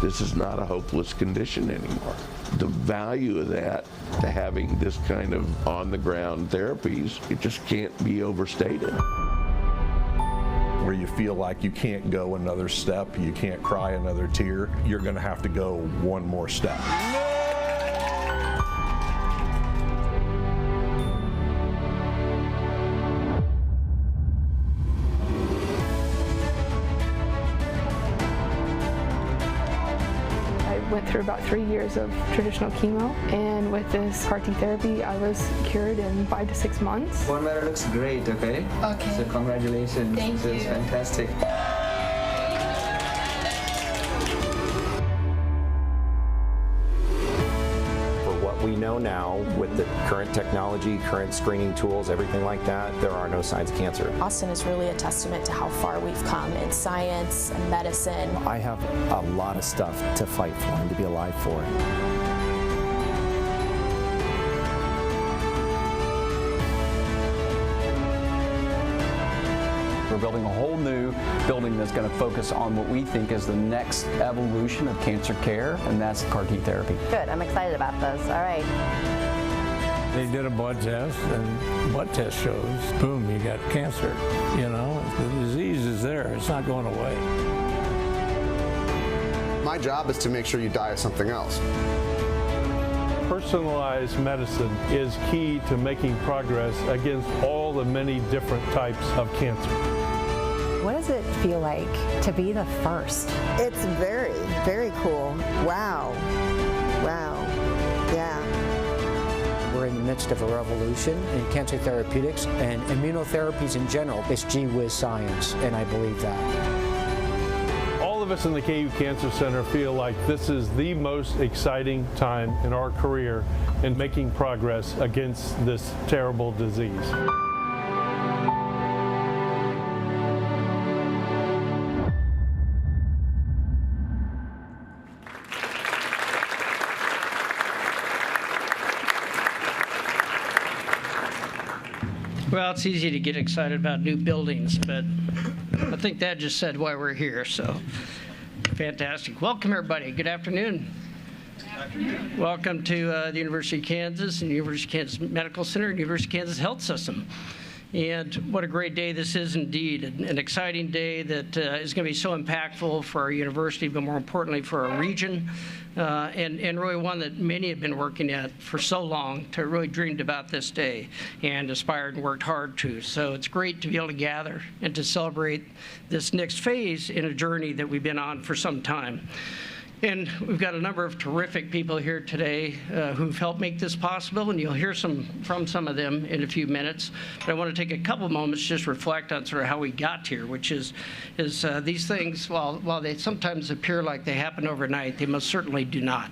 This is not a hopeless condition anymore. The value of that, to having this kind of on-the-ground therapies, it just can't be overstated. Where you feel like you can't go another step, you can't cry another tear, you're going to have to go one more step. I went through about 3 years of traditional chemo, and with this CAR T therapy, I was cured in 5 to 6 months. Bone marrow looks great, okay? Okay. So congratulations. Thank you. This is fantastic. We know now with the current technology, current screening tools, everything like that, there are no signs of cancer. Austin is really a testament to how far we've come in science and medicine. I have a lot of stuff to fight for and to be alive for. We're building a whole new building that's going to focus on what we think is the next evolution of cancer care, and that's CAR T therapy. Good, I'm excited about this. All right. They did a blood test, and blood test shows, boom, you got cancer. You know, the disease is there. It's not going away. My job is to make sure you die of something else. Personalized medicine is key to making progress against all the many different types of cancer. What does it feel like to be the first? It's very, very cool. Wow. Wow. Yeah. We're in the midst of a revolution in cancer therapeutics and immunotherapies in general. It's gee whiz science, and I believe that. All of us in the KU Cancer Center feel like this is the most exciting time in our career in making progress against this terrible disease. Well, it's easy to get excited about new buildings, but I think that just said why we're here, so fantastic. Welcome, everybody. Good afternoon. Good afternoon. Welcome to the University of Kansas and University of Kansas Medical Center and University of Kansas Health System. And what a great day this is indeed, an exciting day that is going to be so impactful for our university, but more importantly for our region, and really one that many have been working at for so long, to really dreamed about this day and aspired and worked hard to. So it's great to be able to gather and to celebrate this next phase in a journey that we've been on for some time. And we've got a number of terrific people here today who've helped make this possible, and you'll hear from some of them in a few minutes. But I want to take a couple moments just to reflect on sort of how we got here, which is these things, while they sometimes appear like they happen overnight, they most certainly do not.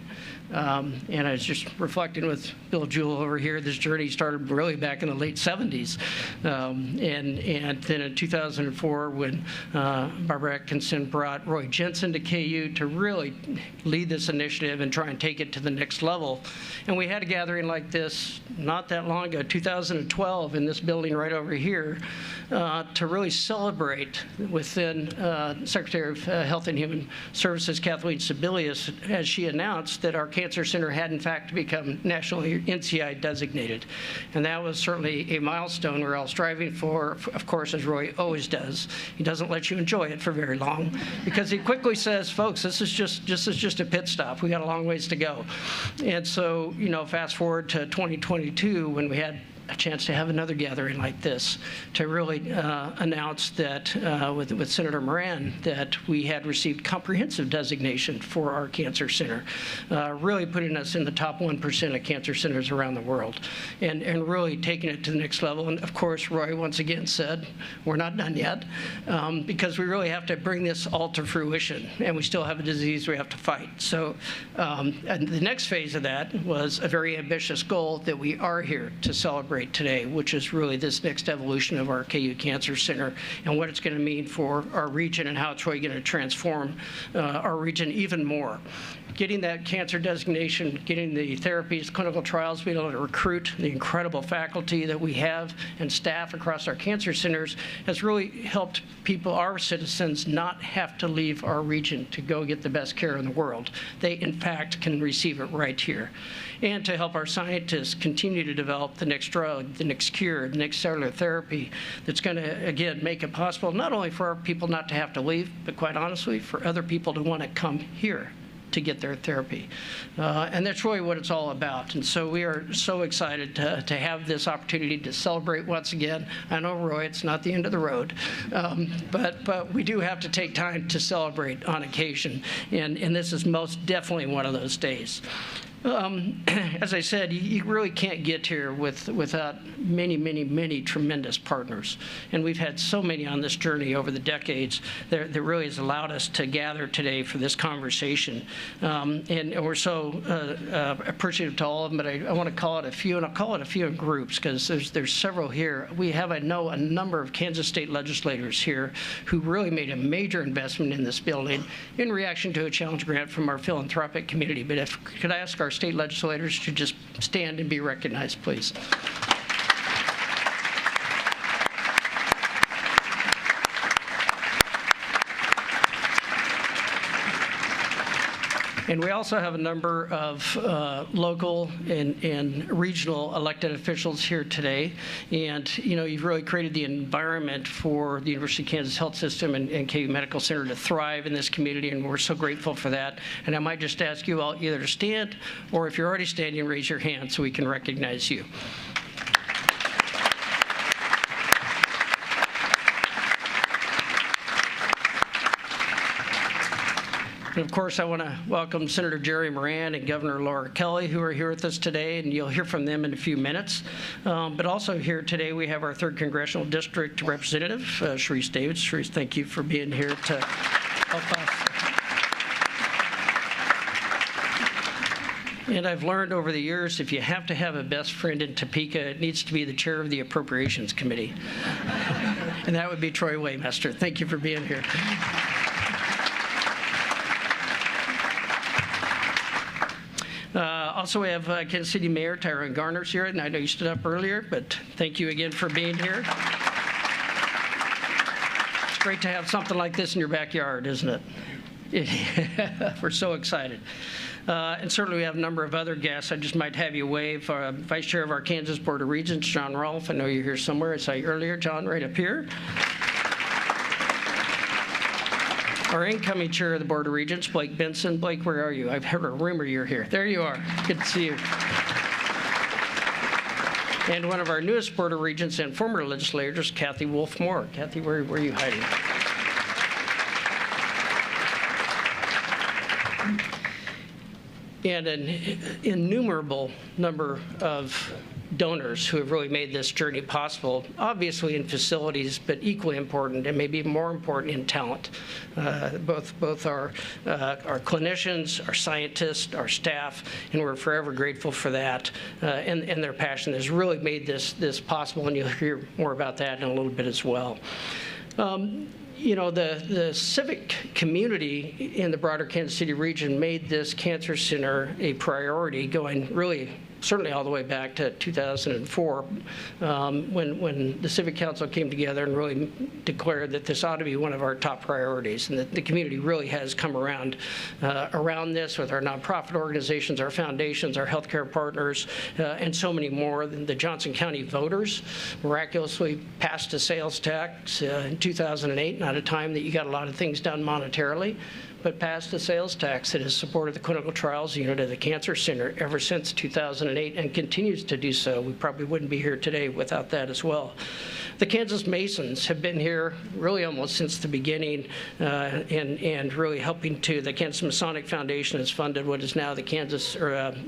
And I was just reflecting with Bill Jewell over here, this journey started really back in the late 70s. And then in 2004, when Barbara Atkinson brought Roy Jensen to KU to really lead this initiative and try and take it to the next level. And we had a gathering like this not that long ago, 2012, in this building right over here, to really celebrate within Secretary of Health and Human Services, Kathleen Sebelius, as she announced that our Cancer Center had in fact become nationally NCI designated. And that was certainly a milestone we're all striving for, of course, as Roy always does. He doesn't let you enjoy it for very long, because he quickly says, folks, this is just a pit stop. We got a long ways to go. And so, you know, fast forward to 2022, when we had a chance to have another gathering like this to really announce that with Senator Moran that we had received comprehensive designation for our cancer center, really putting us in the top 1% of cancer centers around the world, and really taking it to the next level. And of course, Roy once again said, we're not done yet, because we really have to bring this all to fruition, and we still have a disease we have to fight. So and the next phase of that was a very ambitious goal that we are here to celebrate celebrate today, which is really this next evolution of our KU Cancer Center and what it's going to mean for our region and how it's really going to transform our region even more. Getting that cancer designation, getting the therapies, clinical trials, being able to recruit the incredible faculty that we have and staff across our cancer centers has really helped people, our citizens, not have to leave our region to go get the best care in the world. They, in fact, can receive it right here. And to help our scientists continue to develop the next drug, the next cure, the next cellular therapy that's going to, again, make it possible not only for our people not to have to leave, but quite honestly, for other people to want to come here to get their therapy. And that's really what it's all about. And so we are so excited to have this opportunity to celebrate once again. I know, Roy, it's not the end of the road, but we do have to take time to celebrate on occasion. And this is most definitely one of those days. As I said, you really can't get here without many, many, many tremendous partners. And we've had so many on this journey over the decades that really has allowed us to gather today for this conversation. And we're so appreciative to all of them, but I want to call it a few, and I'll call it a few in groups because there's several here. We have, I know, a number of Kansas state legislators here who really made a major investment in this building in reaction to a challenge grant from our philanthropic community. But could I ask our state legislators to just stand and be recognized, please. And we also have a number of local and regional elected officials here today. And, you know, you've really created the environment for the University of Kansas Health System and KU Medical Center to thrive in this community, and we're so grateful for that. And I might just ask you all either to stand, or if you're already standing, raise your hand so we can recognize you. And of course, I want to welcome Senator Jerry Moran and Governor Laura Kelly, who are here with us today, and you'll hear from them in a few minutes. But also here today, we have our 3rd Congressional District Representative, Sharice Davids. Sharice, thank you for being here to help us. And I've learned over the years, if you have to have a best friend in Topeka, it needs to be the chair of the Appropriations Committee. And that would be Troy Waymester. Thank you for being here. Also, we have Kansas City Mayor Tyrone Garner's here, and I know you stood up earlier, but thank you again for being here. It's great to have something like this in your backyard, isn't it? We're so excited. And certainly we have a number of other guests. I just might have you wave. Vice Chair of our Kansas Board of Regents, John Rolfe. I know you're here somewhere. I saw you earlier. John, right up here. Our incoming chair of the Board of Regents, Blake Benson. Blake, where are you? I've heard a rumor you're here. There you are. Good to see you. And one of our newest Board of Regents and former legislators, Kathy Wolf-Moore. Kathy, where are you hiding? And an innumerable number of donors who have really made this journey possible, obviously in facilities, but equally important and maybe more important in talent. Both our clinicians, our scientists, our staff, and we're forever grateful for that. And their passion has really made this possible, and you'll hear more about that in a little bit as well. You know, the civic community in the broader Kansas City region made this cancer center a priority, going really certainly all the way back to 2004, when the Civic Council came together and really declared that this ought to be one of our top priorities, and that the community really has come around this with our nonprofit organizations, our foundations, our healthcare partners, and so many more. The Johnson County voters miraculously passed a sales tax in 2008, not a time that you got a lot of things done monetarily, but passed a sales tax that has supported the clinical trials unit of the Cancer Center ever since 2008 and continues to do so. We probably wouldn't be here today without that as well. The Kansas Masons have been here really almost since the beginning and really helping to. The Kansas Masonic Foundation has funded what is now the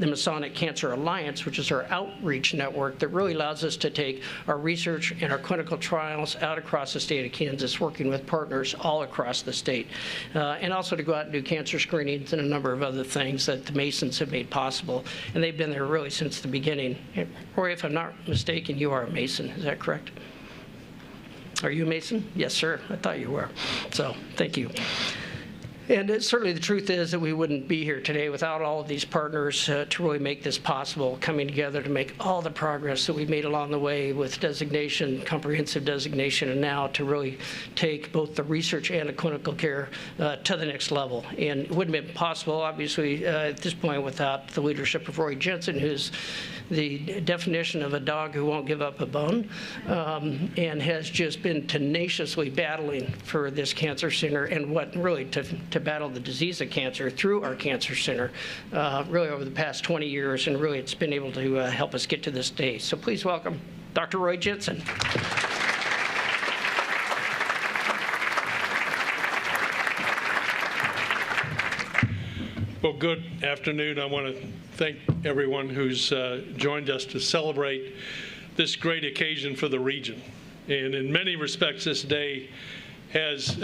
Masonic Cancer Alliance, which is our outreach network that really allows us to take our research and our clinical trials out across the state of Kansas, working with partners all across the state. And also to go out and do cancer screenings and a number of other things that the Masons have made possible. And they've been there really since the beginning. Roy, if I'm not mistaken, you are a Mason. Is that correct? Are you a Mason? Yes, sir. I thought you were. So thank you. And certainly the truth is that we wouldn't be here today without all of these partners to really make this possible, coming together to make all the progress that we've made along the way with designation, comprehensive designation, and now to really take both the research and the clinical care to the next level. And it wouldn't have been possible, obviously, at this point without the leadership of Roy Jensen, who's the definition of a dog who won't give up a bone, and has just been tenaciously battling for this cancer center and what really to battle the disease of cancer through our cancer center really over the past 20 years, and really it's been able to help us get to this day. So please welcome Dr. Roy Jensen. Well, good afternoon. I want to thank everyone who's joined us to celebrate this great occasion for the region. And in many respects, this day has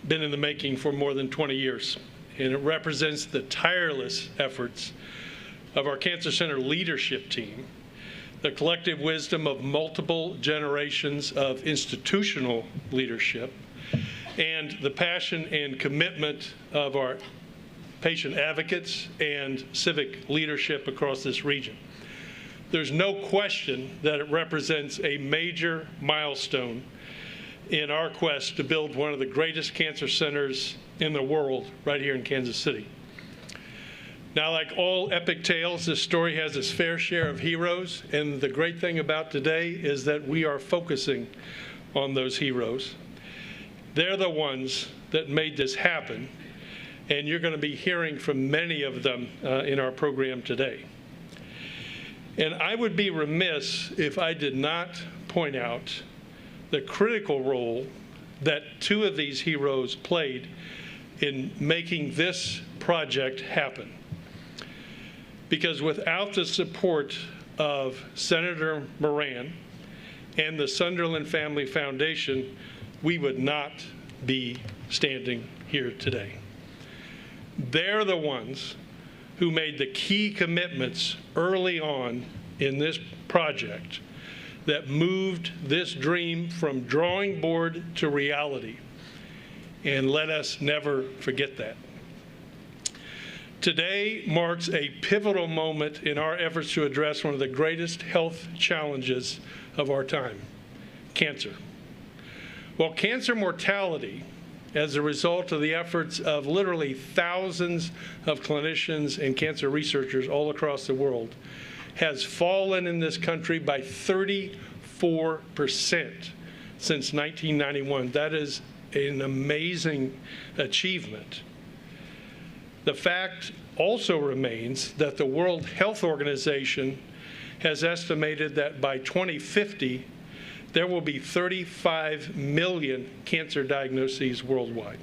been in the making for more than 20 years. And it represents the tireless efforts of our Cancer Center leadership team, the collective wisdom of multiple generations of institutional leadership, and the passion and commitment of our patient advocates and civic leadership across this region. There's no question that it represents a major milestone in our quest to build one of the greatest cancer centers in the world right here in Kansas City. Now, like all epic tales, this story has its fair share of heroes, and the great thing about today is that we are focusing on those heroes. They're the ones that made this happen, and you're going to be hearing from many of them in our program today. And I would be remiss if I did not point out the critical role that two of these heroes played in making this project happen. Because without the support of Senator Moran and the Sunderland Family Foundation, we would not be standing here today. They're the ones who made the key commitments early on in this project that moved this dream from drawing board to reality. And let us never forget that. Today marks a pivotal moment in our efforts to address one of the greatest health challenges of our time, cancer. While cancer mortality, as a result of the efforts of literally thousands of clinicians and cancer researchers all across the world, has fallen in this country by 34% since 1991. That is an amazing achievement. The fact also remains that the World Health Organization has estimated that by 2050, there will be 35 million cancer diagnoses worldwide.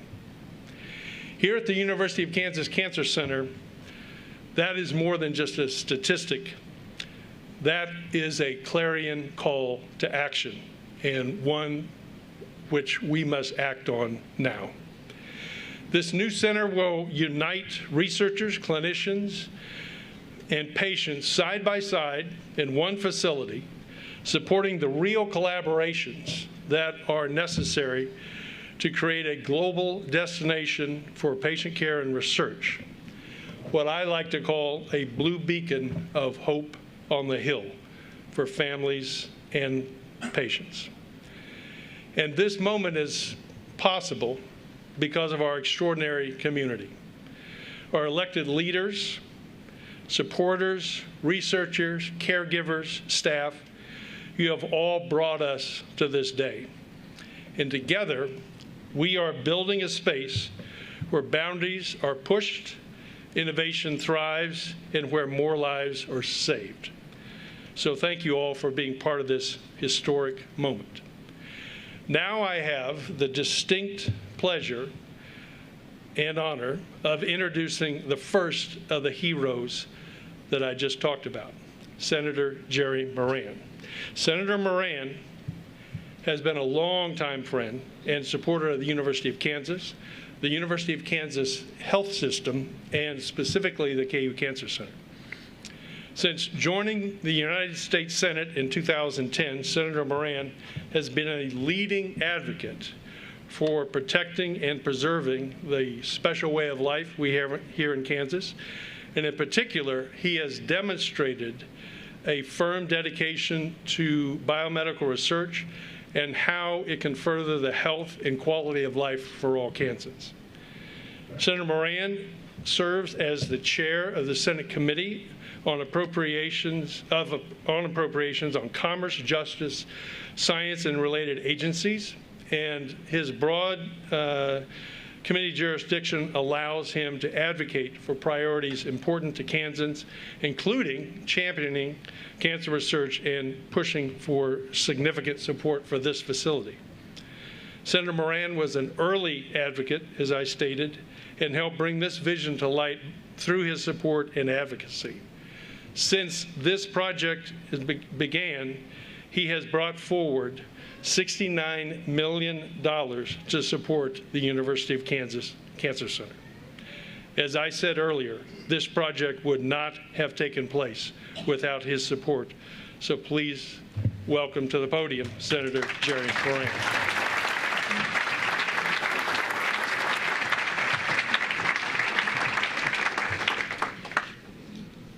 Here at the University of Kansas Cancer Center, that is more than just a statistic. That is a clarion call to action, and one which we must act on now. This new center will unite researchers, clinicians, and patients side by side in one facility, supporting the real collaborations that are necessary to create a global destination for patient care and research, what I like to call a blue beacon of hope on the hill for families and patients. And this moment is possible because of our extraordinary community. Our elected leaders, supporters, researchers, caregivers, staff, you have all brought us to this day. And together, we are building a space where boundaries are pushed, innovation thrives, and where more lives are saved. So thank you all for being part of this historic moment. Now I have the distinct pleasure and honor of introducing the first of the heroes that I just talked about, Senator Jerry Moran. Senator Moran has been a longtime friend and supporter of the University of Kansas, the University of Kansas health system, and specifically the KU Cancer Center. Since joining the United States Senate in 2010, Senator Moran has been a leading advocate for protecting and preserving the special way of life we have here in Kansas. And in particular, he has demonstrated a firm dedication to biomedical research and how it can further the health and quality of life for all Kansans. Senator Moran serves as the chair of the Senate Committee on Appropriations on Commerce, Justice, Science, and related agencies, and his broad committee jurisdiction allows him to advocate for priorities important to Kansans, including championing cancer research and pushing for significant support for this facility. Senator Moran was an early advocate, as I stated, and helped bring this vision to light through his support and advocacy. Since this project began, he has brought forward $69 million to support the University of Kansas Cancer Center. As I said earlier, this project would not have taken place without his support. So please welcome to the podium Senator Jerry Moran.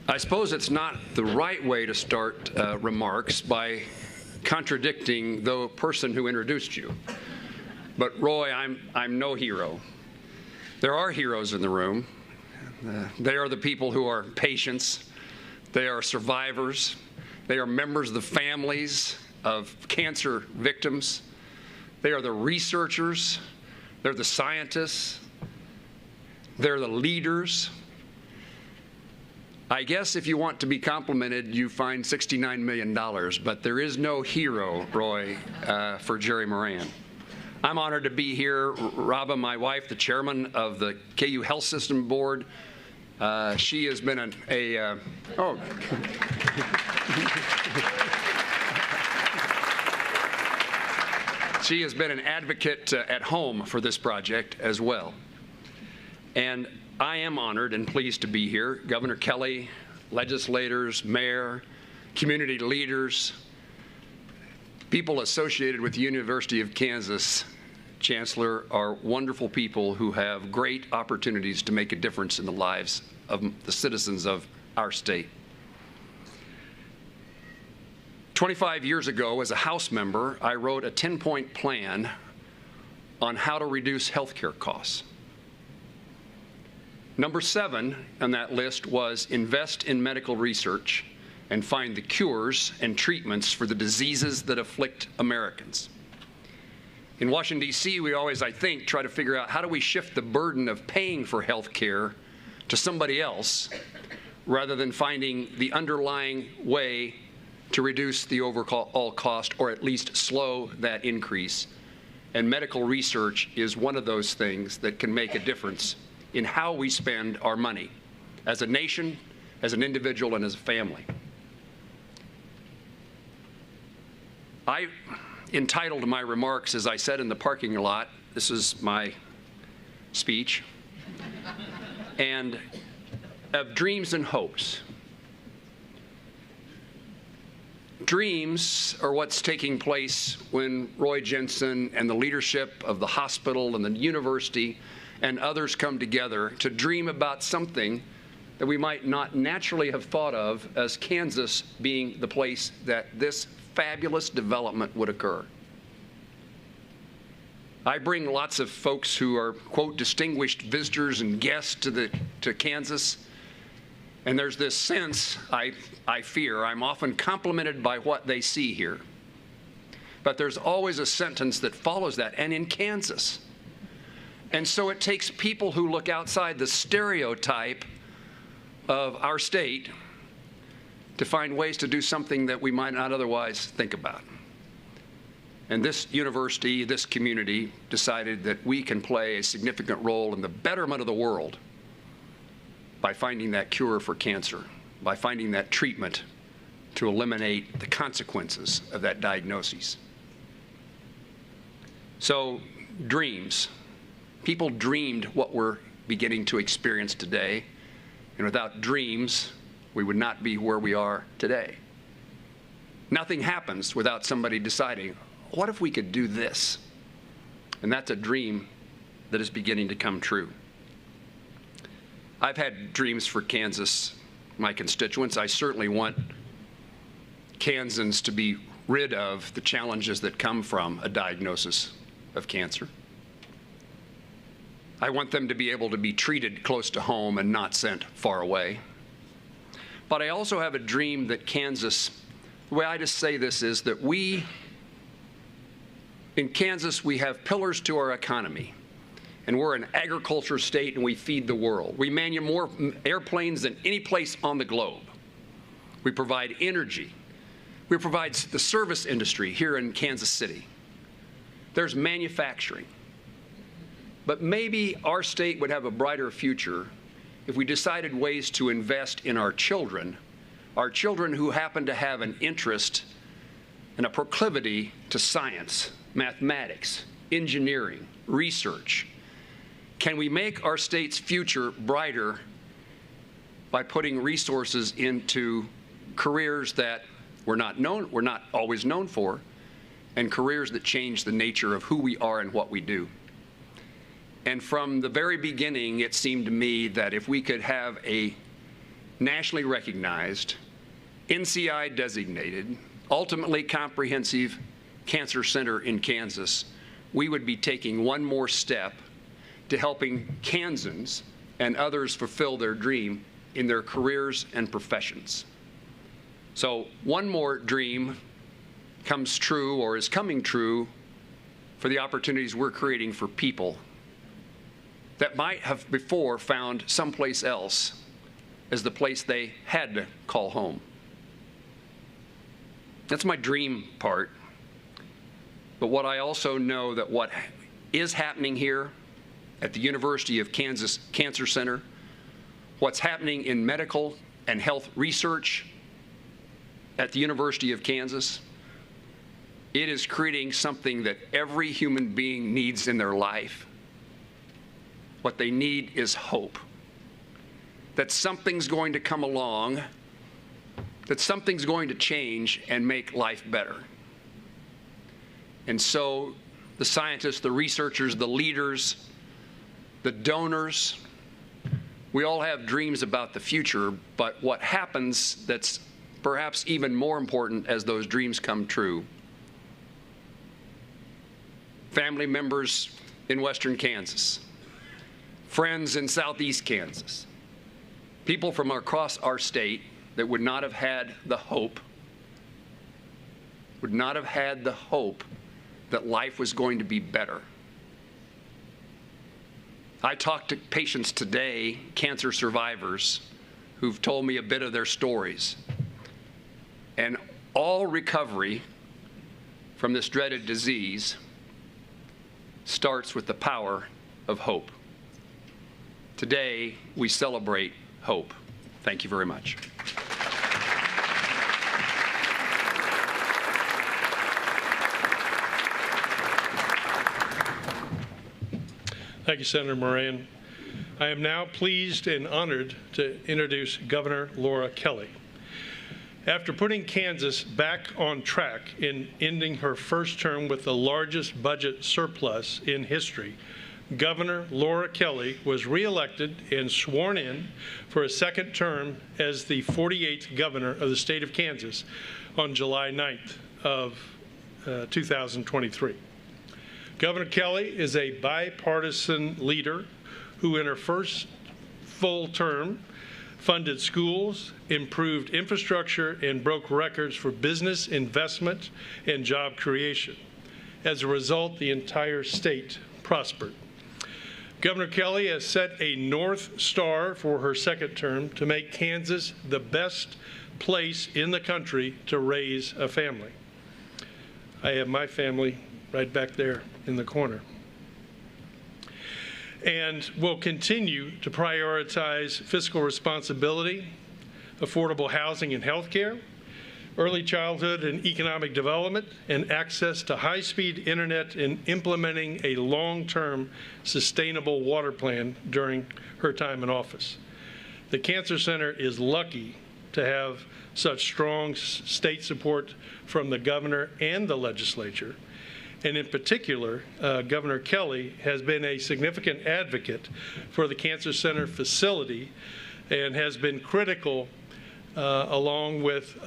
I suppose it's not the right way to start remarks by contradicting the person who introduced you. But Roy, I'm no hero. There are heroes in the room. They are the people who are patients. They are survivors. They are members of the families of cancer victims. They are the researchers. They're the scientists. They're the leaders. I guess if you want to be complimented, you find $69 million, but there is no hero, Roy, for Jerry Moran. I'm honored to be here. Raba, my wife, the chairman of the KU Health System Board, she has been she has been an advocate at home for this project as well. And I am honored and pleased to be here. Governor Kelly, legislators, mayor, community leaders, people associated with the University of Kansas, Chancellor, are wonderful people who have great opportunities to make a difference in the lives of the citizens of our state. 25 years ago, as a House member, I wrote a 10-point plan on how to reduce health care costs. Number 7 on that list was invest in medical research and find the cures and treatments for the diseases that afflict Americans. In Washington, D.C., we always, I think, try to figure out how do we shift the burden of paying for health care to somebody else rather than finding the underlying way to reduce the overall cost or at least slow that increase. And medical research is one of those things that can make a difference in how we spend our money as a nation, as an individual, and as a family. I entitled my remarks, as I said in the parking lot, this is my speech, and of dreams and hopes. Dreams are what's taking place when Roy Jensen and the leadership of the hospital and the university and others come together to dream about something that we might not naturally have thought of as Kansas being the place that this fabulous development would occur. I bring lots of folks who are, quote, distinguished visitors and guests to Kansas, and there's this sense, I fear, I'm often complimented by what they see here. But there's always a sentence that follows that, and in Kansas. And so it takes people who look outside the stereotype of our state to find ways to do something that we might not otherwise think about. And this university, this community, decided that we can play a significant role in the betterment of the world by finding that cure for cancer, by finding that treatment to eliminate the consequences of that diagnosis. So, dreams. People dreamed what we're beginning to experience today, and without dreams, we would not be where we are today. Nothing happens without somebody deciding, what if we could do this? And that's a dream that is beginning to come true. I've had dreams for Kansas, my constituents. I certainly want Kansans to be rid of the challenges that come from a diagnosis of cancer. I want them to be able to be treated close to home and not sent far away. But I also have a dream that Kansas, the way I just say this is that in Kansas, we have pillars to our economy. And we're an agriculture state, and we feed the world. We manufacture more airplanes than any place on the globe. We provide energy. We provide the service industry here in Kansas City. There's manufacturing. But maybe our state would have a brighter future if we decided ways to invest in our children who happen to have an interest and a proclivity to science, mathematics, engineering, research. Can we make our state's future brighter by putting resources into careers that we're not always known for, and careers that change the nature of who we are and what we do? And from the very beginning, it seemed to me that if we could have a nationally recognized, NCI designated, ultimately comprehensive cancer center in Kansas, we would be taking one more step to helping Kansans and others fulfill their dream in their careers and professions. So one more dream comes true, or is coming true, for the opportunities we're creating for people that might have before found someplace else as the place they had to call home. That's my dream part. But what I also know that what is happening here at the University of Kansas Cancer Center, what's happening in medical and health research at the University of Kansas, it is creating something that every human being needs in their life. What they need is hope. That something's going to come along, that something's going to change and make life better. And so the scientists, the researchers, the leaders, the donors, we all have dreams about the future, but what happens that's perhaps even more important as those dreams come true. Family members in western Kansas, friends in southeast Kansas, people from across our state that would not have had the hope, that life was going to be better. I talked to patients today, cancer survivors, who've told me a bit of their stories. And all recovery from this dreaded disease starts with the power of hope. Today, we celebrate hope. Thank you very much. Thank you, Senator Moran. I am now pleased and honored to introduce Governor Laura Kelly. After putting Kansas back on track in ending her first term with the largest budget surplus in history, Governor Laura Kelly was reelected and sworn in for a second term as the 48th governor of the state of Kansas on July 9th of 2023. Governor Kelly is a bipartisan leader who in her first full term funded schools, improved infrastructure, and broke records for business investment and job creation. As a result, the entire state prospered. Governor Kelly has set a North Star for her second term to make Kansas the best place in the country to raise a family. I have my family right back there in the corner. And will continue to prioritize fiscal responsibility, affordable housing and health care, early childhood and economic development, and access to high-speed internet, and implementing a long-term sustainable water plan during her time in office. The Cancer Center is lucky to have such strong state support from the governor and the legislature. And in particular, Governor Kelly has been a significant advocate for the Cancer Center facility and has been critical, along with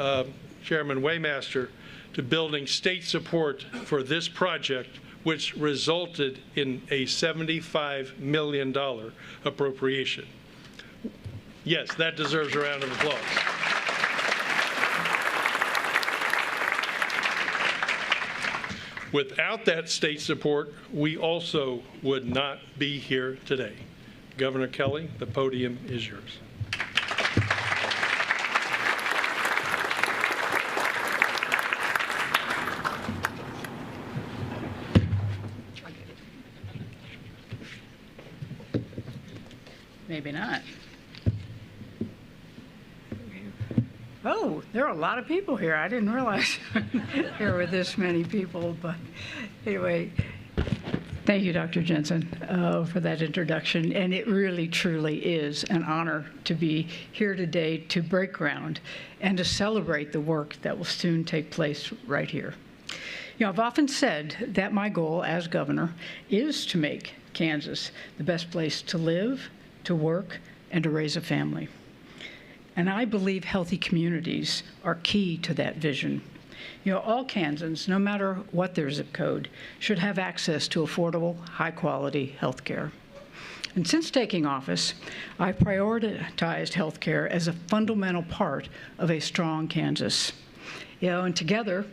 Chairman Waymaster, to building state support for this project, which resulted in a $75 million appropriation. Yes, that deserves a round of applause. Without that state support, we also would not be here today. Governor Kelly, the podium is yours. Maybe not. Oh, there are a lot of people here. I didn't realize there were this many people. But anyway, thank you, Dr. Jensen, for that introduction. And it really, truly is an honor to be here today to break ground and to celebrate the work that will soon take place right here. You know, I've often said that my goal as governor is to make Kansas the best place to live, to work, and to raise a family. And I believe healthy communities are key to that vision. You know, all Kansans, no matter what their zip code, should have access to affordable, high-quality health care. And since taking office, I've prioritized health care as a fundamental part of a strong Kansas. You know, and together,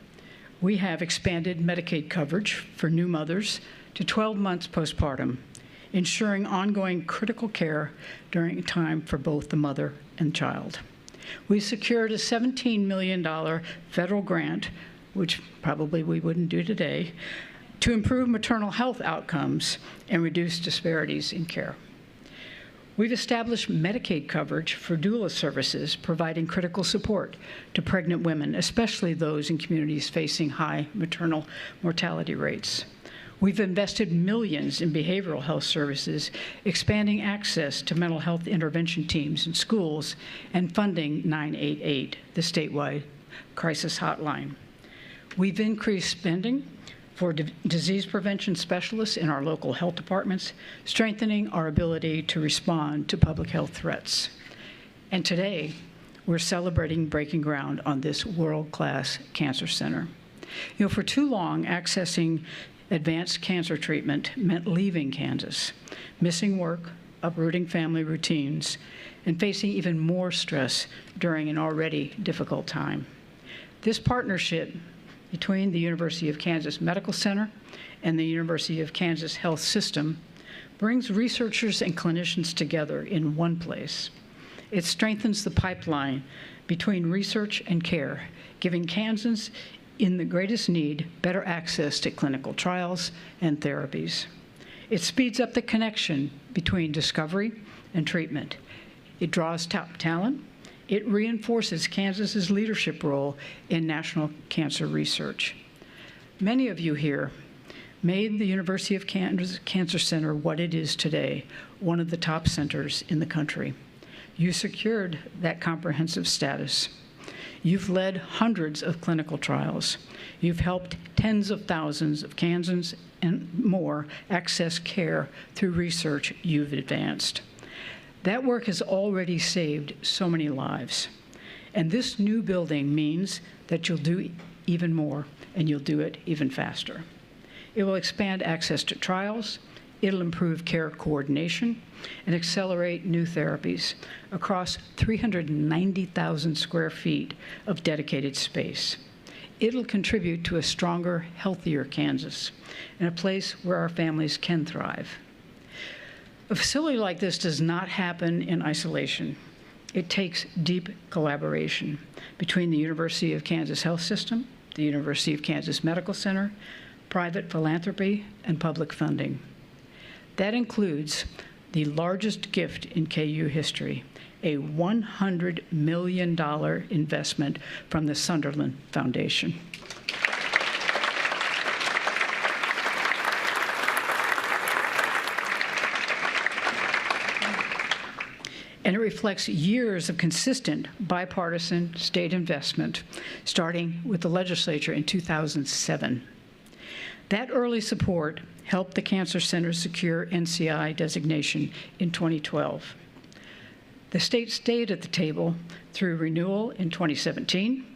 we have expanded Medicaid coverage for new mothers to 12 months postpartum, ensuring ongoing critical care during time for both the mother and child. We secured a $17 million federal grant, which probably we wouldn't do today, to improve maternal health outcomes and reduce disparities in care. We've established Medicaid coverage for doula services, providing critical support to pregnant women, especially those in communities facing high maternal mortality rates. We've invested millions in behavioral health services, expanding access to mental health intervention teams in schools, and funding 988, the statewide crisis hotline. We've increased spending for disease prevention specialists in our local health departments, strengthening our ability to respond to public health threats. And today, we're celebrating breaking ground on this world-class cancer center. You know, for too long, accessing advanced cancer treatment meant leaving Kansas, missing work, uprooting family routines, and facing even more stress during an already difficult time. This partnership between the University of Kansas Medical Center and the University of Kansas Health System brings researchers and clinicians together in one place. It strengthens the pipeline between research and care, giving Kansans in the greatest need better access to clinical trials and therapies. It speeds up the connection between discovery and treatment. It draws top talent. It reinforces Kansas's leadership role in national cancer research. Many of you here made the University of Kansas Cancer Center what it is today, one of the top centers in the country. You secured that comprehensive status. You've led hundreds of clinical trials. You've helped tens of thousands of Kansans and more access care through research you've advanced. That work has already saved so many lives. And this new building means that you'll do even more, and you'll do it even faster. It will expand access to trials. It'll improve care coordination and accelerate new therapies across 390,000 square feet of dedicated space. It'll contribute to a stronger, healthier Kansas and a place where our families can thrive. A facility like this does not happen in isolation. It takes deep collaboration between the University of Kansas Health System, the University of Kansas Medical Center, private philanthropy, and public funding. That includes the largest gift in KU history, a $100 million investment from the Sunderland Foundation. And it reflects years of consistent bipartisan state investment, starting with the legislature in 2007. That early support helped the Cancer Center secure NCI designation in 2012. The state stayed at the table through renewal in 2017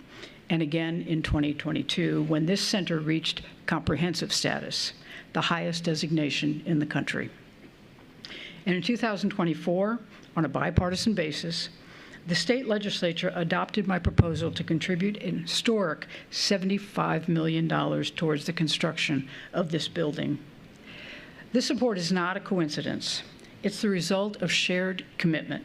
and again in 2022 when this center reached comprehensive status, the highest designation in the country. And in 2024, on a bipartisan basis, the state legislature adopted my proposal to contribute an historic $75 million towards the construction of this building. This support is not a coincidence. It's the result of shared commitment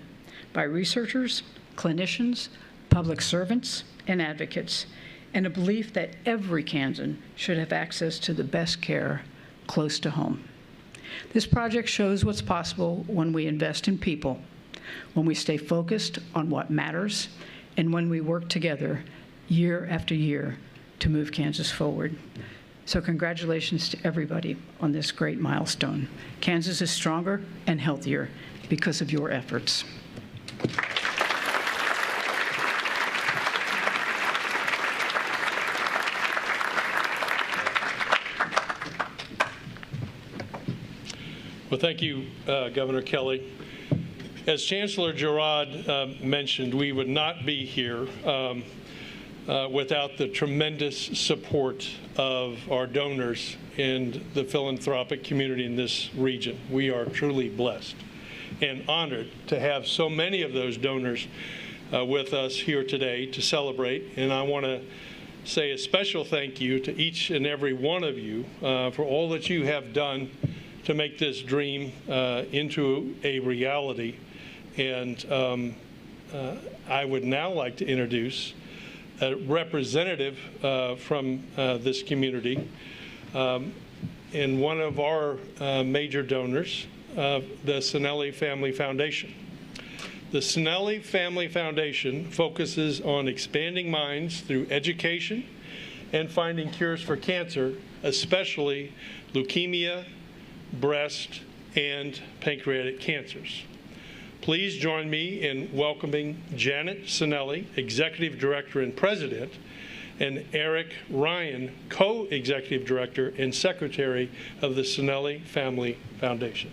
by researchers, clinicians, public servants, and advocates, and a belief that every Kansan should have access to the best care close to home. This project shows what's possible when we invest in people, when we stay focused on what matters, and when we work together year after year to move Kansas forward. So congratulations to everybody on this great milestone. Kansas is stronger and healthier because of your efforts. Well, thank you, Governor Kelly. As Chancellor Girard mentioned, we would not be here without the tremendous support of our donors and the philanthropic community in this region. We are truly blessed and honored to have so many of those donors with us here today to celebrate. And I want to say a special thank you to each and every one of you for all that you have done to make this dream into a reality. And I would now like to introduce a representative from this community and one of our major donors, the Sinelli Family Foundation. The Sinelli Family Foundation focuses on expanding minds through education and finding cures for cancer, especially leukemia, breast, and pancreatic cancers. Please join me in welcoming Janet Sinelli, Executive Director and President, and Eric Ryan, Co-Executive Director and Secretary of the Sinelli Family Foundation.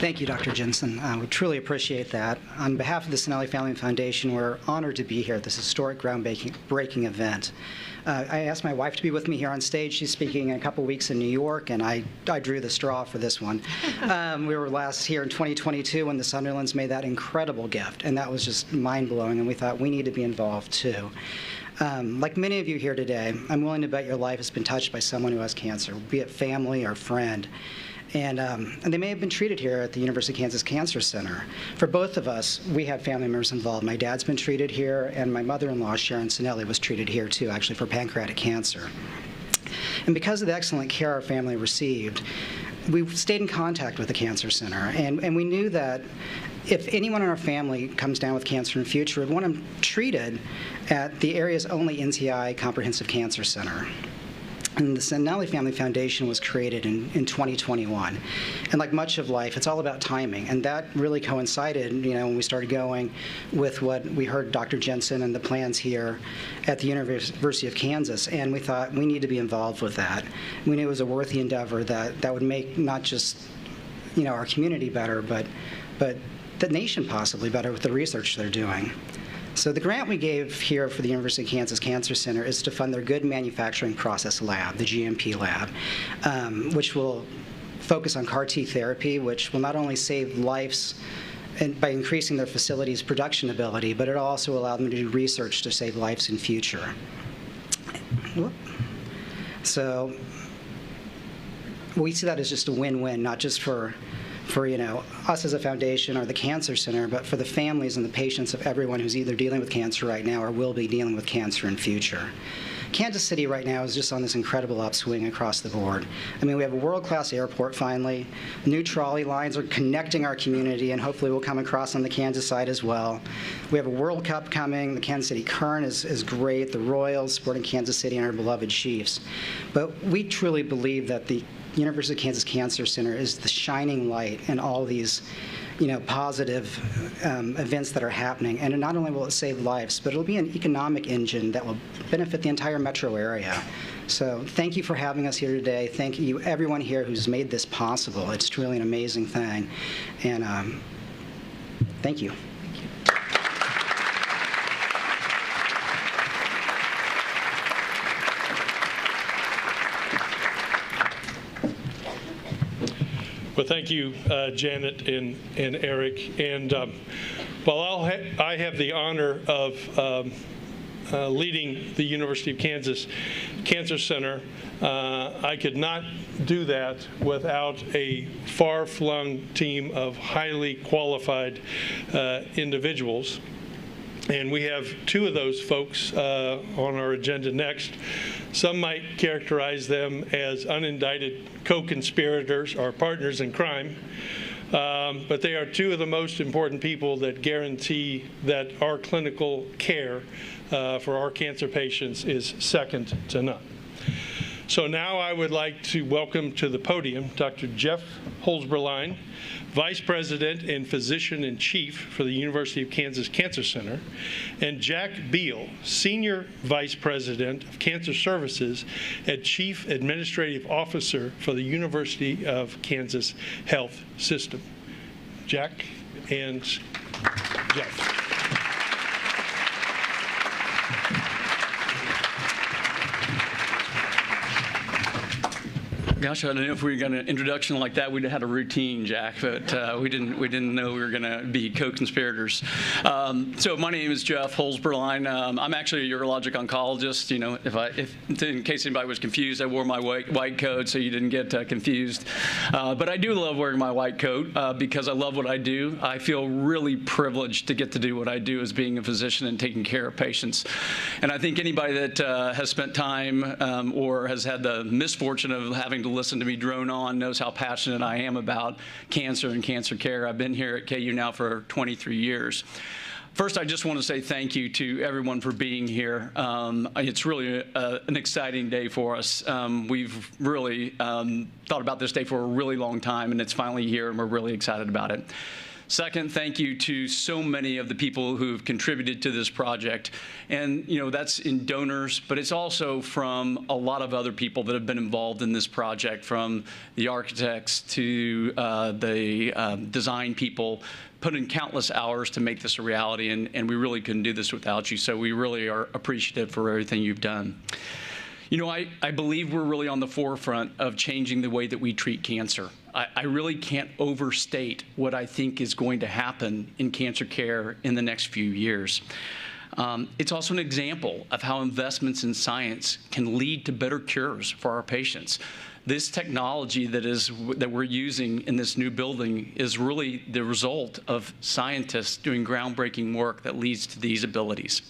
Thank you, Dr. Jensen. We truly appreciate that. On behalf of the Sinelli Family Foundation, we're honored to be here at this historic groundbreaking event. I asked my wife to be with me here on stage. She's speaking in a couple weeks in New York, and I drew the straw for this one. We were last here in 2022 when the Sunderlands made that incredible gift, and that was just mind-blowing, and we thought we need to be involved too. Like many of you here today, I'm willing to bet your life has been touched by someone who has cancer, be it family or friend. And they may have been treated here at the University of Kansas Cancer Center. For both of us, we had family members involved. My dad's been treated here, and my mother-in-law, Sharon Sinelli, was treated here too, actually, for pancreatic cancer. And because of the excellent care our family received, we stayed in contact with the Cancer Center, and we knew that if anyone in our family comes down with cancer in the future, we'd want them treated at the area's only NCI Comprehensive Cancer Center. And the Sinelli Family Foundation was created in 2021. And like much of life, it's all about timing. And that really coincided, when we started going with what we heard Dr. Jensen and the plans here at the University of Kansas. And we thought we need to be involved with that. We knew it was a worthy endeavor that would make not just, our community better, but the nation possibly better with the research they're doing. So the grant we gave here for the University of Kansas Cancer Center is to fund their Good Manufacturing Process Lab, the GMP lab, which will focus on CAR T therapy, which will not only save lives by increasing their facility's production ability, but it'll also allow them to do research to save lives in future. So we see that as just a win-win, not just for us as a foundation or the Cancer Center, but for the families and the patients of everyone who's either dealing with cancer right now or will be dealing with cancer in future. Kansas City right now is just on this incredible upswing across the board. I mean, we have a world-class airport finally. New trolley lines are connecting our community, and hopefully will come across on the Kansas side as well. We have a World Cup coming. The Kansas City Current is great. The Royals supporting Kansas City and our beloved Chiefs. But we truly believe that the University of Kansas Cancer Center is the shining light in all these positive events that are happening. And not only will it save lives, but it'll be an economic engine that will benefit the entire metro area. So thank you for having us here today. Thank you, everyone here who's made this possible. It's truly an amazing thing. And thank you. Well, thank you, Janet and Eric. And while I have the honor of leading the University of Kansas Cancer Center, I could not do that without a far-flung team of highly qualified individuals. And we have two of those folks on our agenda next. Some might characterize them as unindicted co-conspirators or partners in crime, but they are two of the most important people that guarantee that our clinical care for our cancer patients is second to none. So now I would like to welcome to the podium Dr. Jeff Holzberlein, Vice President and Physician-in-Chief for the University of Kansas Cancer Center, and Jack Beal, Senior Vice President of Cancer Services and Chief Administrative Officer for the University of Kansas Health System. Jack and Jeff. Gosh, I don't know if we were going to introduction like that. We'd have had a routine, Jack, but we didn't know we were going to be co-conspirators. So my name is Jeff Holzberlein. I'm actually a urologic oncologist. You know, if in case anybody was confused, I wore my white coat so you didn't get confused. But I do love wearing my white coat because I love what I do. I feel really privileged to get to do what I do as being a physician and taking care of patients. And I think anybody that has spent time or has had the misfortune of having to listen to me drone on knows how passionate I am about cancer and cancer care. I've been here at KU now for 23 years. First, I just want to say thank you to everyone for being here. It's really an exciting day for us. We've really thought about this day for a really long time, and it's finally here, and we're really excited about it. Second, thank you to so many of the people who've contributed to this project. And, you know, that's in donors, but it's also from a lot of other people that have been involved in this project, from the architects to the design people, put in countless hours to make this a reality, and we really couldn't do this without you. So we really are appreciative for everything you've done. You know, I believe we're really on the forefront of changing the way that we treat cancer. I really can't overstate what I think is going to happen in cancer care in the next few years. It's also an example of how investments in science can lead to better cures for our patients. This technology that we're using in this new building is really the result of scientists doing groundbreaking work that leads to these abilities.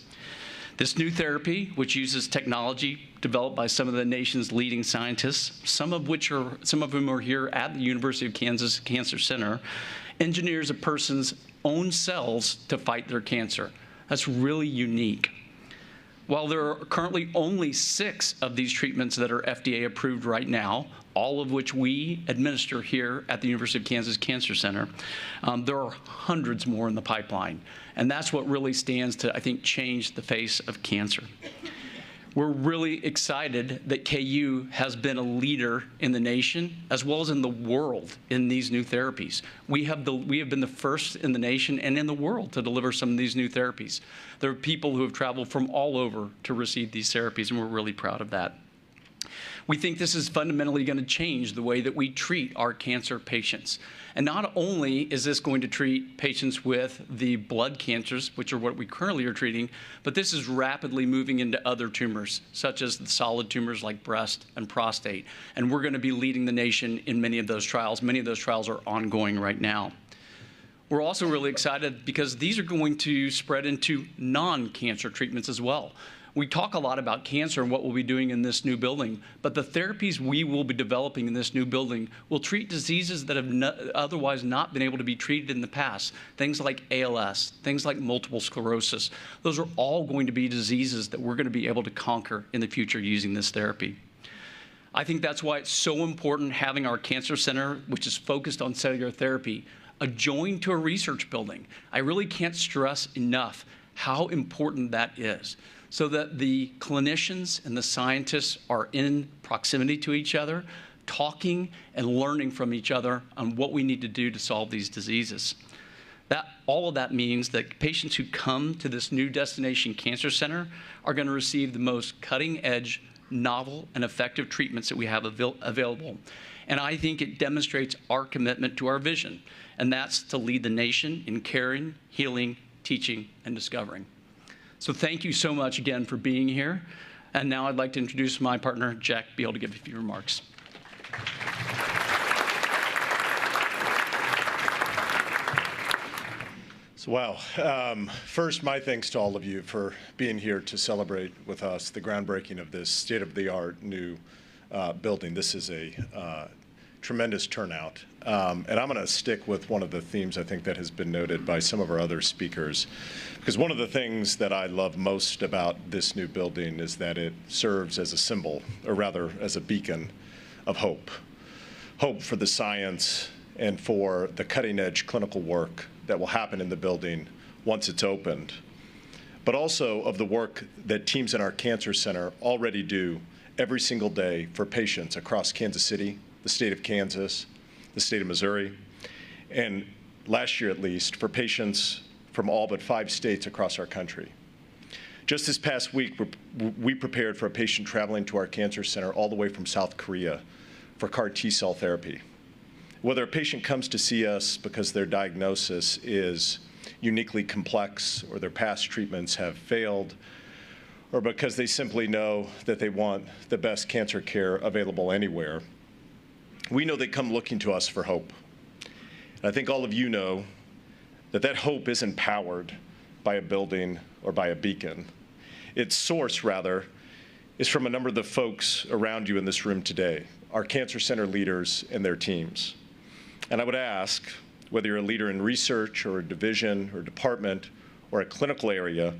This new therapy, which uses technology developed by some of the nation's leading scientists, some of whom are here at the University of Kansas Cancer Center, engineers a person's own cells to fight their cancer. That's really unique. While there are currently only 6 of these treatments that are FDA approved right now, all of which we administer here at the University of Kansas Cancer Center, there are hundreds more in the pipeline. And that's what really stands to, I think, change the face of cancer. We're really excited that KU has been a leader in the nation as well as in the world in these new therapies. We have been the first in the nation and in the world to deliver some of these new therapies. There are people who have traveled from all over to receive these therapies, and we're really proud of that. We think this is fundamentally going to change the way that we treat our cancer patients. And not only is this going to treat patients with the blood cancers, which are what we currently are treating, but this is rapidly moving into other tumors, such as the solid tumors like breast and prostate. And we're going to be leading the nation in many of those trials. Many of those trials are ongoing right now. We're also really excited because these are going to spread into non-cancer treatments as well. We talk a lot about cancer and what we'll be doing in this new building, but the therapies we will be developing in this new building will treat diseases that have otherwise not been able to be treated in the past. Things like ALS, things like multiple sclerosis. Those are all going to be diseases that we're going to be able to conquer in the future using this therapy. I think that's why it's so important having our cancer center, which is focused on cellular therapy, adjoined to a research building. I really can't stress enough how important that is, so that the clinicians and the scientists are in proximity to each other, talking and learning from each other on what we need to do to solve these diseases. All of that means that patients who come to this new destination cancer center are going to receive the most cutting-edge, novel, and effective treatments that we have available. And I think it demonstrates our commitment to our vision, and that's to lead the nation in caring, healing, teaching, and discovering. So thank you so much again for being here. And now I'd like to introduce my partner, Jack Beal, to give a few remarks. Wow. First, my thanks to all of you for being here to celebrate with us the groundbreaking of this state-of-the-art new building. This is a tremendous turnout. And I'm going to stick with one of the themes I think that has been noted by some of our other speakers, because one of the things that I love most about this new building is that it serves as a symbol, or rather as a beacon of hope. Hope for the science and for the cutting-edge clinical work that will happen in the building once it's opened, but also of the work that teams in our cancer center already do every single day for patients across Kansas City, the state of Kansas, the state of Missouri, and last year at least, for patients from all but 5 states across our country. Just this past week, we prepared for a patient traveling to our cancer center all the way from South Korea for CAR T-cell therapy. Whether a patient comes to see us because their diagnosis is uniquely complex or their past treatments have failed, or because they simply know that they want the best cancer care available anywhere, we know they come looking to us for hope. And I think all of you know that that hope isn't powered by a building or by a beacon. Its source, rather, is from a number of the folks around you in this room today, our cancer center leaders and their teams. And I would ask, whether you're a leader in research or a division or department or a clinical area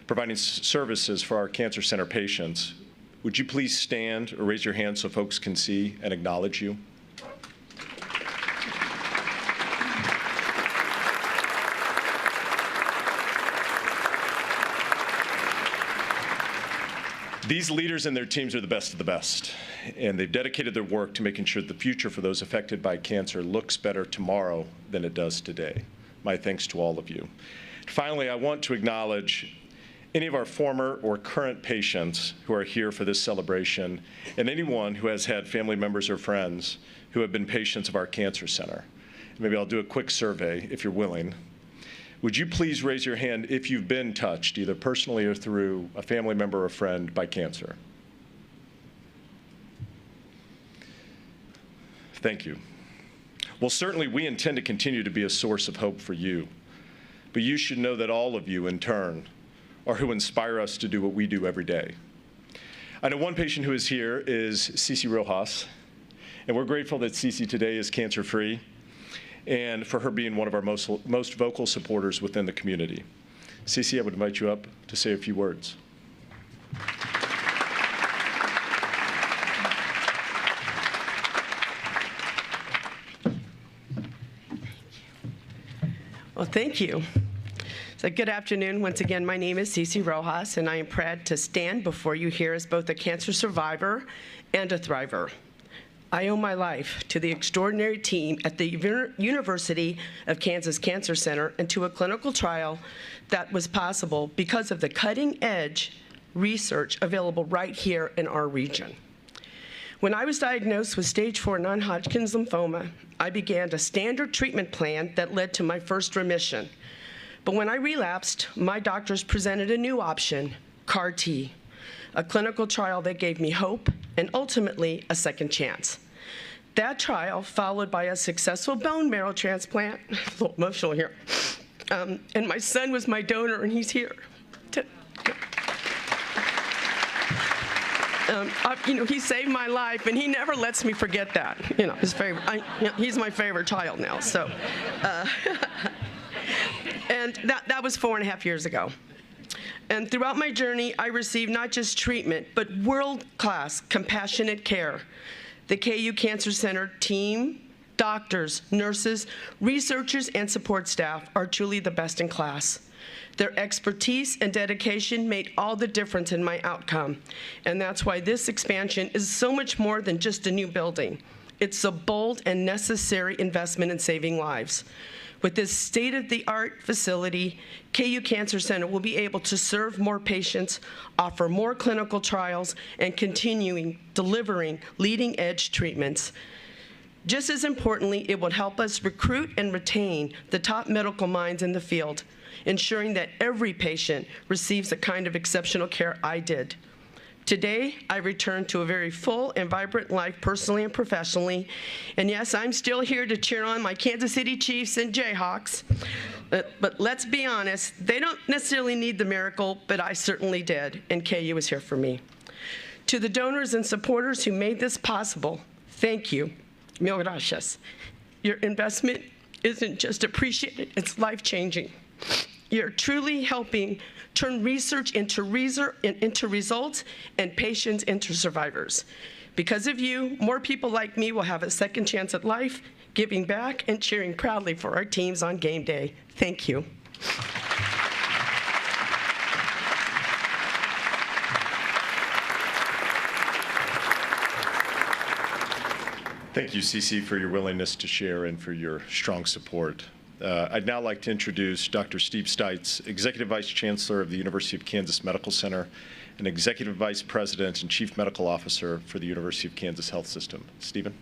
providing services for our cancer center patients, would you please stand or raise your hand so folks can see and acknowledge you? These leaders and their teams are the best of the best, and they've dedicated their work to making sure the future for those affected by cancer looks better tomorrow than it does today. My thanks to all of you. Finally, I want to acknowledge any of our former or current patients who are here for this celebration, and anyone who has had family members or friends who have been patients of our cancer center. Maybe I'll do a quick survey if you're willing. Would you please raise your hand if you've been touched, either personally or through a family member or friend, by cancer? Thank you. Well, certainly we intend to continue to be a source of hope for you, but you should know that all of you, in turn, are who inspire us to do what we do every day. I know one patient who is here is Cece Rojas, and we're grateful that Cece today is cancer-free, and for her being one of our most vocal supporters within the community. Cece, I would invite you up to say a few words. Well, thank you. So good afternoon. Once again, my name is Cece Rojas, and I am proud to stand before you here as both a cancer survivor and a thriver. I owe my life to the extraordinary team at the University of Kansas Cancer Center and to a clinical trial that was possible because of the cutting-edge research available right here in our region. When I was diagnosed with stage 4 non-Hodgkin's lymphoma, I began a standard treatment plan that led to my first remission. But when I relapsed, my doctors presented a new option, CAR T, a clinical trial that gave me hope and ultimately a second chance. That trial, followed by a successful bone marrow transplant, a little emotional here, and my son was my donor, and he's here. He saved my life, and he never lets me forget that. His favorite. He's my favorite child now. So, and that was 4.5 years ago. And throughout my journey, I received not just treatment, but world-class compassionate care. The KU Cancer Center team, doctors, nurses, researchers, and support staff are truly the best in class. Their expertise and dedication made all the difference in my outcome. And that's why this expansion is so much more than just a new building. It's a bold and necessary investment in saving lives. With this state-of-the-art facility, KU Cancer Center will be able to serve more patients, offer more clinical trials, and continuing delivering leading-edge treatments. Just as importantly, it will help us recruit and retain the top medical minds in the field, ensuring that every patient receives the kind of exceptional care I did. Today, I return to a very full and vibrant life personally and professionally. And yes, I'm still here to cheer on my Kansas City Chiefs and Jayhawks. But let's be honest, they don't necessarily need the miracle, but I certainly did, and KU is here for me. To the donors and supporters who made this possible, thank you. Mil gracias. Your investment isn't just appreciated, it's life-changing. You're truly helping turn research into results and patients into survivors. Because of you, more people like me will have a second chance at life, giving back and cheering proudly for our teams on game day. Thank you. Thank you, Cece, for your willingness to share and for your strong support. I'd now like to introduce Dr. Steve Stites, Executive Vice Chancellor of the University of Kansas Medical Center and Executive Vice President and Chief Medical Officer for the University of Kansas Health System. Stephen.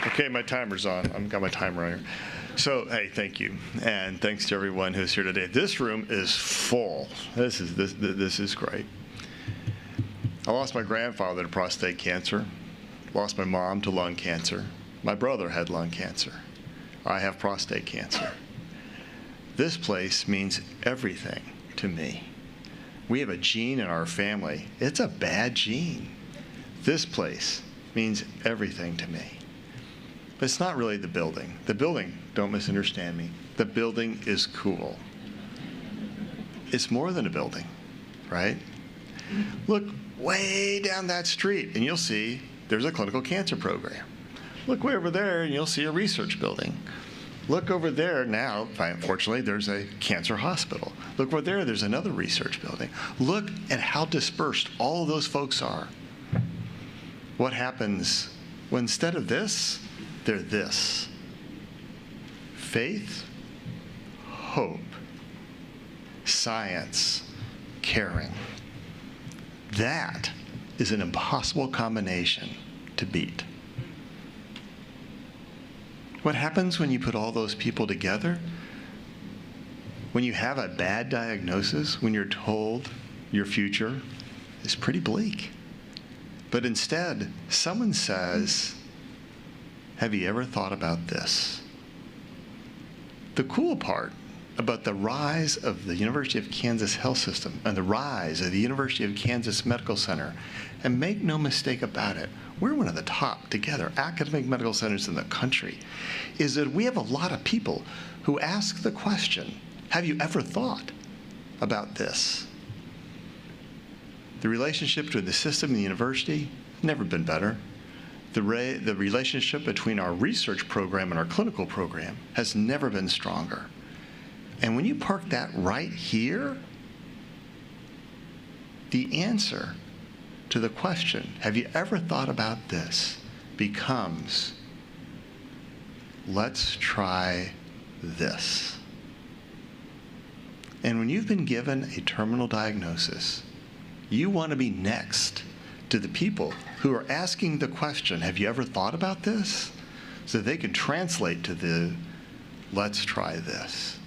Okay, my timer's on. I've got my timer on here. So, hey, thank you, and thanks to everyone who's here today. This room is full. This is great. I lost my grandfather to prostate cancer. Lost my mom to lung cancer. My brother had lung cancer. I have prostate cancer. This place means everything to me. We have a gene in our family. It's a bad gene. This place means everything to me. But it's not really the building. The building, don't misunderstand me, the building is cool. It's more than a building, right? Look way down that street and you'll see there's a clinical cancer program. Look way over there and you'll see a research building. Look over there now, fortunately, there's a cancer hospital. Look over there, there's another research building. Look at how dispersed all of those folks are. What happens when instead of this, they're this? Faith, hope, science, caring. That is an impossible combination to beat. What happens when you put all those people together? When you have a bad diagnosis, when you're told your future is pretty bleak. But instead, someone says, have you ever thought about this? The cool part about the rise of the University of Kansas Health System and the rise of the University of Kansas Medical Center, and make no mistake about it, we're one of the top, together, academic medical centers in the country, is that we have a lot of people who ask the question, have you ever thought about this? The relationship between the system and the university, never been better. The relationship between our research program and our clinical program has never been stronger. And when you park that right here, the answer to the question, have you ever thought about this, becomes, let's try this. And when you've been given a terminal diagnosis, you want to be next to the people who are asking the question, have you ever thought about this? So they can translate to the, let's try this.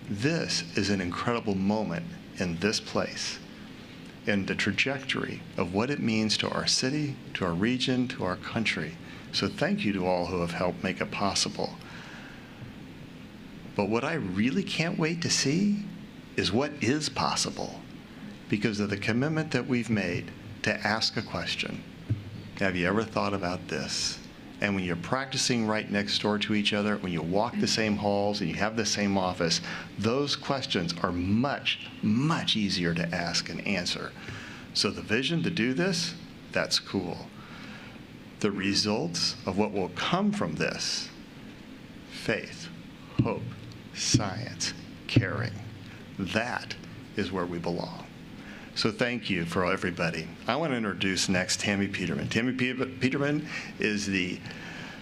This is an incredible moment in this place, in the trajectory of what it means to our city, to our region, to our country. So thank you to all who have helped make it possible. But what I really can't wait to see is what is possible because of the commitment that we've made to ask a question. Have you ever thought about this? And when you're practicing right next door to each other, when you walk the same halls and you have the same office, those questions are much, much easier to ask and answer. So the vision to do this, that's cool. The results of what will come from this, faith, hope, science, caring, that is where we belong. So thank you for everybody. I want to introduce next Tammy Peterman. Tammy Peterman is the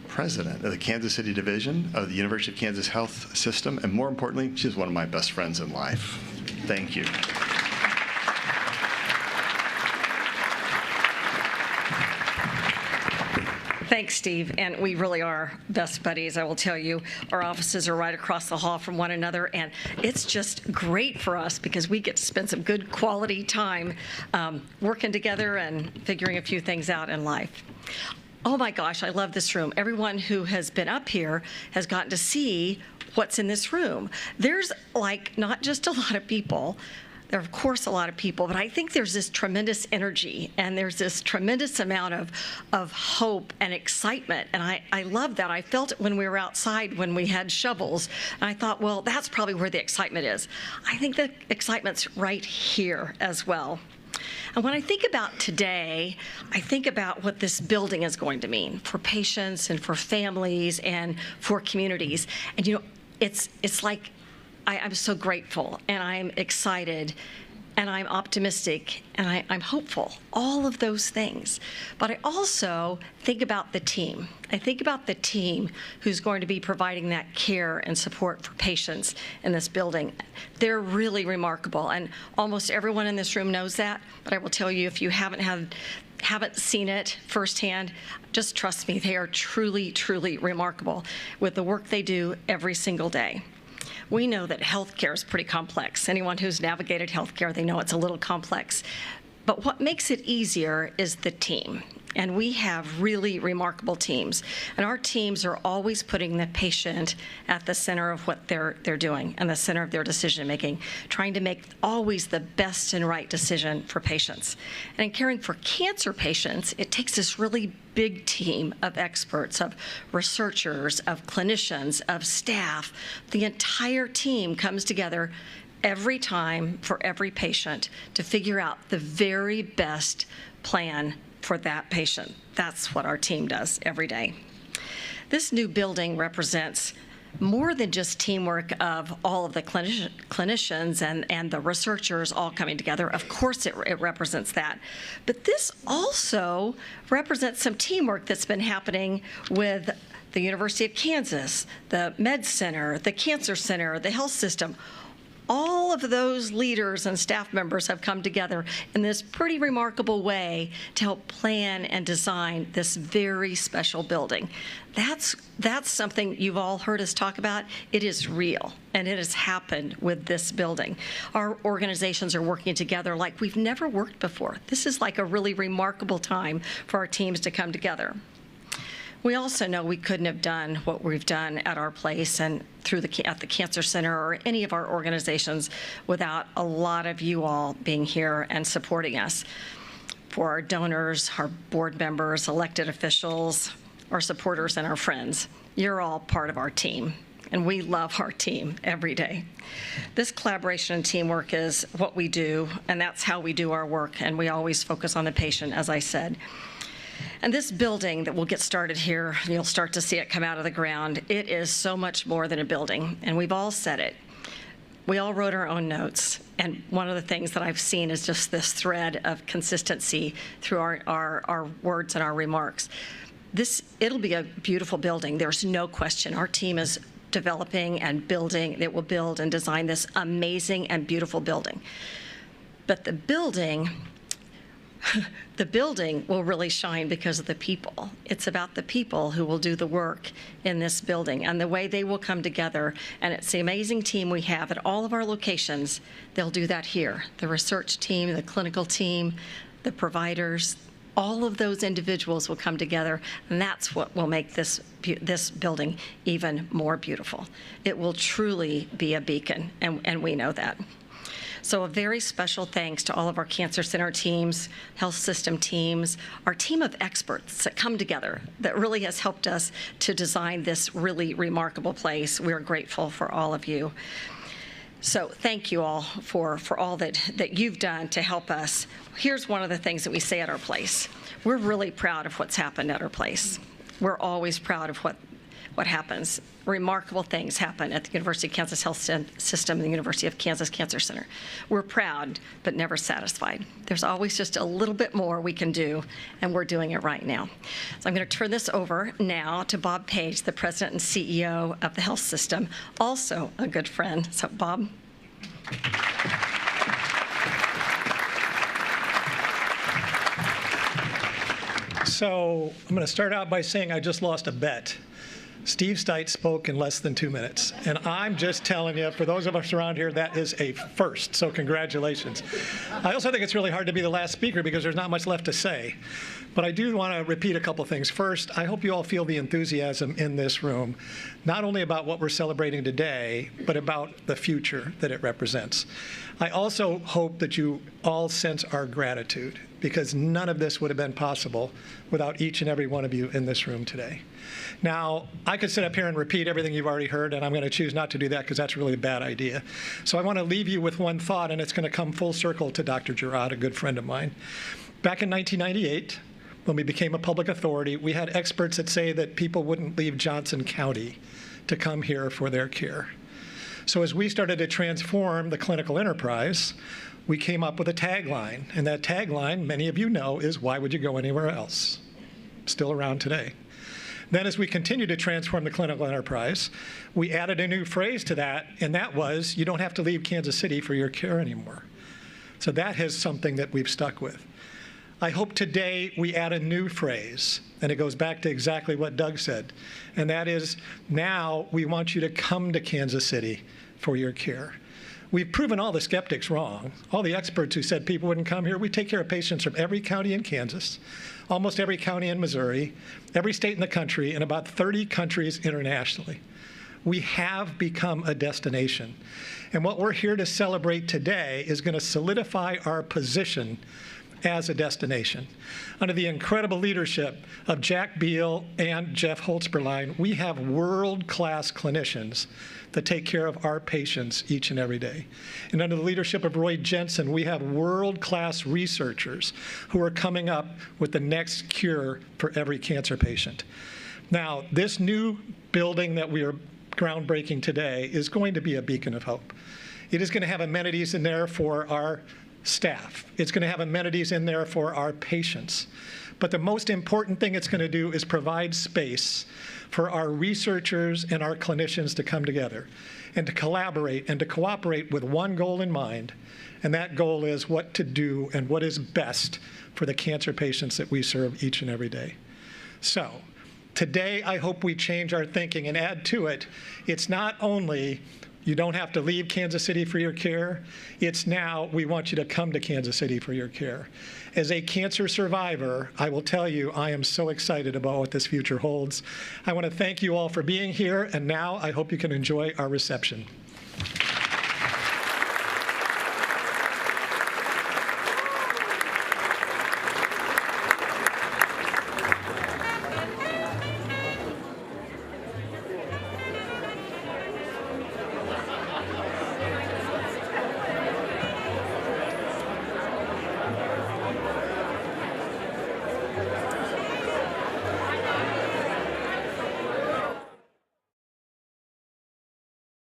president of the Kansas City Division of the University of Kansas Health System, and more importantly, she's one of my best friends in life. Thank you. Thanks, Steve, and we really are best buddies, I will tell you. Our offices are right across the hall from one another, and it's just great for us because we get to spend some good quality time working together and figuring a few things out in life. Oh my gosh, I love this room. Everyone who has been up here has gotten to see what's in this room. There's like not just a lot of people, there are, of course, a lot of people, but I think there's this tremendous energy and there's this tremendous amount of hope and excitement. And I love that. I felt it when we were outside when we had shovels. And I thought, well, that's probably where the excitement is. I think the excitement's right here as well. And when I think about today, I think about what this building is going to mean for patients and for families and for communities. And, you know, it's like, I'm so grateful, and I'm excited, and I'm optimistic, and I'm hopeful, all of those things. But I also think about the team. I think about the team who's going to be providing that care and support for patients in this building. They're really remarkable, and almost everyone in this room knows that, but I will tell you, if you haven't seen it firsthand, just trust me, they are truly, truly remarkable with the work they do every single day. We know that healthcare is pretty complex. Anyone who's navigated healthcare, they know it's a little complex. But what makes it easier is the team. And we have really remarkable teams. And our teams are always putting the patient at the center of what they're doing and the center of their decision making, trying to make always the best and right decision for patients. And in caring for cancer patients, it takes this really big team of experts, of researchers, of clinicians, of staff. The entire team comes together every time for every patient to figure out the very best plan for that patient. That's what our team does every day. This new building represents more than just teamwork of all of the clinicians and the researchers all coming together. Of course it represents that. But this also represents some teamwork that's been happening with the University of Kansas, the Med Center, the Cancer Center, the health system. All of those leaders and staff members have come together in this pretty remarkable way to help plan and design this very special building. That's something you've all heard us talk about. It is real, and it has happened with this building. Our organizations are working together like we've never worked before. This is like a really remarkable time for our teams to come together. We also know we couldn't have done what we've done at our place and at the Cancer Center or any of our organizations without a lot of you all being here and supporting us. For our donors, our board members, elected officials, our supporters, and our friends, you're all part of our team, and we love our team every day. This collaboration and teamwork is what we do, and that's how we do our work, and we always focus on the patient, as I said. And this building that will get started here, you'll start to see it come out of the ground, it is so much more than a building, and we've all said it. We all wrote our own notes, and one of the things that I've seen is just this thread of consistency through our words and our remarks. It'll be a beautiful building, there's no question. Our team is developing and building, it will build and design this amazing and beautiful building. But the building will really shine because of the people. It's about the people who will do the work in this building and the way they will come together. And it's the amazing team we have at all of our locations. They'll do that here. The research team, the clinical team, the providers, all of those individuals will come together, and that's what will make this building even more beautiful. It will truly be a beacon, and we know that. So a very special thanks to all of our Cancer Center teams, health system teams, our team of experts that come together that really has helped us to design this really remarkable place. We're grateful for all of you. So thank you all for all that you've done to help us. Here's one of the things that we say at our place. We're really proud of what's happened at our place. We're always proud of what happens. Remarkable things happen at the University of Kansas Health System and the University of Kansas Cancer Center. We're proud, but never satisfied. There's always just a little bit more we can do, and we're doing it right now. So I'm going to turn this over now to Bob Page, the President and CEO of the health system, also a good friend. So, Bob. So I'm going to start out by saying I just lost a bet. Steve Stites spoke in less than 2 minutes. And I'm just telling you, for those of us around here, that is a first. So congratulations. I also think it's really hard to be the last speaker because there's not much left to say. But I do want to repeat a couple things. First, I hope you all feel the enthusiasm in this room, not only about what we're celebrating today, but about the future that it represents. I also hope that you all sense our gratitude, because none of this would have been possible without each and every one of you in this room today. Now, I could sit up here and repeat everything you've already heard, and I'm going to choose not to do that because that's really a bad idea. So I want to leave you with one thought, and it's going to come full circle to Dr. Girard, a good friend of mine. Back in 1998, when we became a public authority, we had experts that say that people wouldn't leave Johnson County to come here for their care. So as we started to transform the clinical enterprise, we came up with a tagline, and that tagline, many of you know, is "Why would you go anywhere else?" Still around today. Then as we continued to transform the clinical enterprise, we added a new phrase to that, and that was, "You don't have to leave Kansas City for your care anymore." So that is something that we've stuck with. I hope today we add a new phrase, and it goes back to exactly what Doug said, and that is, now we want you to come to Kansas City for your care. We've proven all the skeptics wrong. All the experts who said people wouldn't come here. We take care of patients from every county in Kansas, almost every county in Missouri, every state in the country, and about 30 countries internationally. We have become a destination. And what we're here to celebrate today is going to solidify our position as a destination. Under the incredible leadership of Jack Beal and Jeff Holtzberlein, we have world-class clinicians that take care of our patients each and every day. And under the leadership of Roy Jensen, we have world-class researchers who are coming up with the next cure for every cancer patient. Now, this new building that we are groundbreaking today is going to be a beacon of hope. It is going to have amenities in there for our staff. It's going to have amenities in there for our patients. But the most important thing it's going to do is provide space for our researchers and our clinicians to come together and to collaborate and to cooperate with one goal in mind, and that goal is what to do and what is best for the cancer patients that we serve each and every day. So today, I hope we change our thinking and add to it, it's not only you don't have to leave Kansas City for your care. It's now we want you to come to Kansas City for your care. As a cancer survivor, I will tell you I am so excited about what this future holds. I want to thank you all for being here, and now I hope you can enjoy our reception.